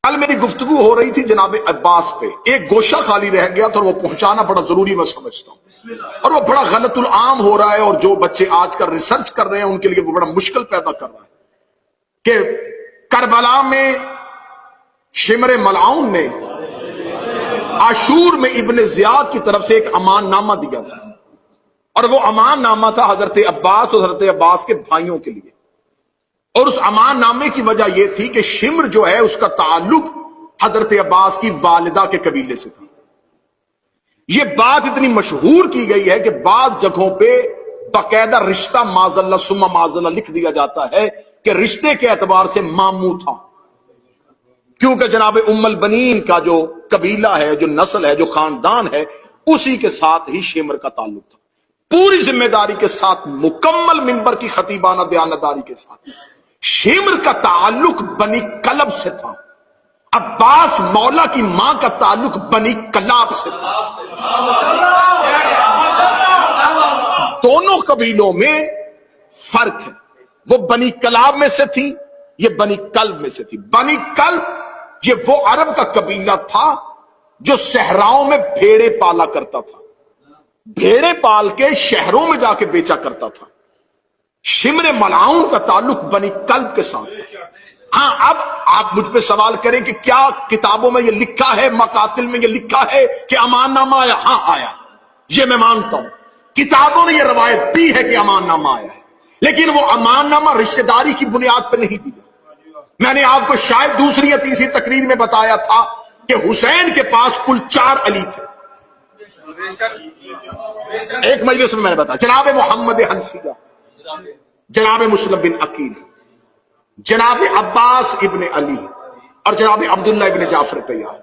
کل میری گفتگو ہو رہی تھی جناب عباس پہ، ایک گوشہ خالی رہ گیا تو وہ پہنچانا بڑا ضروری میں سمجھتا ہوں، اور وہ بڑا غلط العام ہو رہا ہے، اور جو بچے آج کل ریسرچ کر رہے ہیں ان کے لیے وہ بڑا مشکل پیدا کر رہا ہے کہ کربلا میں شمر ملعون نے عاشور میں ابن زیاد کی طرف سے ایک امان نامہ دیا تھا، اور وہ امان نامہ تھا حضرت عباس اور حضرت عباس کے بھائیوں کے لیے، اور اس امان نامے کی وجہ یہ تھی کہ شمر جو ہے اس کا تعلق حضرت عباس کی والدہ کے قبیلے سے تھا۔ یہ بات اتنی مشہور کی گئی ہے کہ بعض جگہوں پہ باقاعدہ رشتہ معاذ اللہ ثم معاذ اللہ لکھ دیا جاتا ہے کہ رشتے کے اعتبار سے ماموں تھا، کیونکہ جناب ام البنین کا جو قبیلہ ہے، جو نسل ہے، جو خاندان ہے، اسی کے ساتھ ہی شمر کا تعلق تھا، پوری ذمہ داری کے ساتھ، مکمل منبر کی خطیبانہ دیانتداری کے ساتھ۔ شمر کا تعلق بنی کلب سے تھا، عباس مولا کی ماں کا تعلق بنی کلاب سے تھا۔ دونوں قبیلوں میں فرق ہے، وہ بنی کلاب میں سے تھی، یہ بنی کلب میں سے تھی۔ بنی کلب یہ وہ عرب کا قبیلہ تھا جو صحراؤں میں بھیڑے پالا کرتا تھا، بھیڑے پال کے شہروں میں جا کے بیچا کرتا تھا۔ شمر ملعون کا تعلق بنی کلب کے ساتھ ہے۔ ہاں، اب آپ مجھ پہ سوال کریں کہ کیا کتابوں میں یہ لکھا ہے، مقاتل میں یہ لکھا ہے کہ امان نامہ آیا؟ ہاں آیا، یہ میں مانتا ہوں، کتابوں نے یہ روایت دی ہے کہ امان نامہ آیا ہے، لیکن وہ امان نامہ رشتہ داری کی بنیاد پہ نہیں دیا۔ میں نے آپ کو شاید دوسری یا تیسری تقریر میں بتایا تھا کہ حسین کے پاس کل 4 علی تھے۔ ایک مجلس میں نے بتایا، جناب محمد حنفیہ، جناب مسلم بن عقیل، جناب عباس ابن علی، اور جناب عبداللہ ابن جعفر طیار۔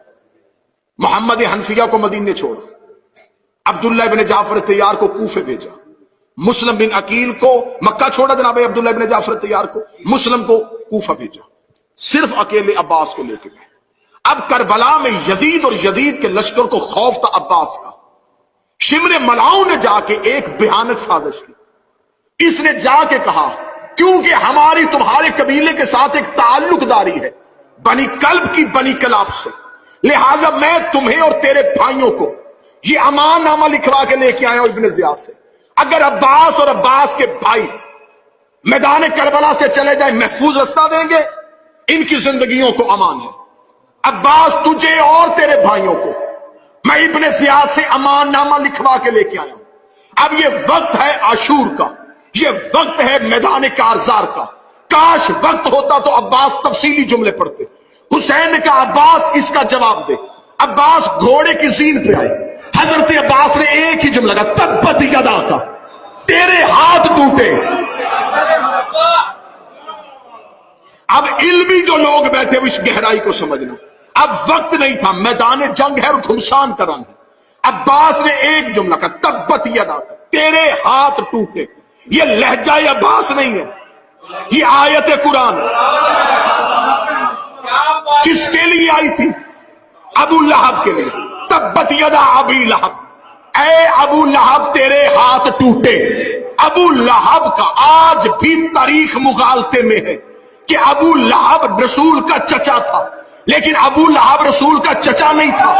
محمد حنفیہ کو مدینے چھوڑا، عبداللہ ابن جعفر طیار کو کوفے بھیجا، مسلم بن عقیل کو مکہ چھوڑا، جناب عبداللہ ابن جعفر طیار کو، مسلم کو کوفہ بھیجا، صرف اکیلے عباس کو لے کے گئے۔ اب کربلا میں یزید اور یزید کے لشکر کو خوف تھا عباس کا۔ شمر ملعون نے جا کے ایک بھیانک سازش کی، اس نے جا کے کہا کیونکہ ہماری تمہارے قبیلے کے ساتھ ایک تعلق داری ہے بنی کلب کی بنی کلاب سے، لہذا میں تمہیں اور تیرے بھائیوں کو یہ امان نامہ لکھوا کے لے کے آیا ہوں ابن زیاد سے، اگر عباس اور عباس کے بھائی میدان کربلا سے چلے جائیں محفوظ رستہ دیں گے، ان کی زندگیوں کو امان ہے۔ عباس تجھے اور تیرے بھائیوں کو میں ابن زیاد سے امان نامہ لکھوا کے لے کے آیا ہوں۔ اب یہ وقت ہے عاشور کا، یہ وقت ہے میدان کارزار کا، کاش وقت ہوتا تو عباس تفصیلی جملے پڑھتے۔ حسین نے کہا عباس اس کا جواب دے۔ عباس گھوڑے کی زین پہ آئے، حضرت عباس نے ایک ہی جملہ کہا تبت یدا کا، تیرے ہاتھ ٹوٹے۔ اب علمی جو لوگ بیٹھے وہ اس گہرائی کو سمجھنا، اب وقت نہیں تھا، میدان جنگ ہے اور گھمسان کرن ہے۔ عباس نے ایک جملہ کہا تبت یدا کا، تیرے ہاتھ ٹوٹے۔ یہ لہجہ عباس نہیں ہے، یہ آیت قرآن ہے۔ کس کے لیے آئی تھی؟ ابو لہب کے لیے، تبت یدا ابی لہب، اے ابو لہب تیرے ہاتھ ٹوٹے۔ ابو لہب کا آج بھی تاریخ مغالطے میں ہے کہ ابو لہب رسول کا چچا تھا، لیکن ابو لہب رسول کا چچا نہیں تھا،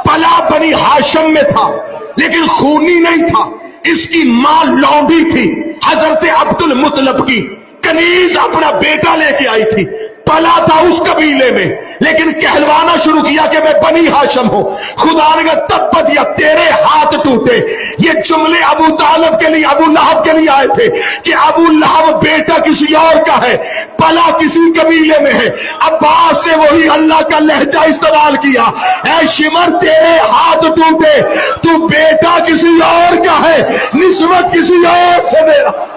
پلا بنی ہاشم میں تھا لیکن خونی نہیں تھا۔ اس کی ماں لونڈی تھی، حضرت عبد المطلب کی کنیز اپنا بیٹا لے کے آئی تھی، پلا تھا اس قبیلے میں لیکن کہلوانا شروع کیا کہ میں بنی ہاشم ہوں۔ خدا نے کہا تبت یا تیرے ہاتھ ٹوٹے۔ یہ جملے ابو طالب کے لیے، ابو لہب کے لیے آئے تھے کہ ابو لہب بیٹا کسی اور کا ہے، پلا کسی قبیلے میں ہے۔ عباس نے وہی اللہ کا لہجہ استعمال کیا، اے شمر تیرے ہاتھ ٹوٹے، تو بیٹا کسی اور کا ہے، نسبت کسی اور سے دے رہا۔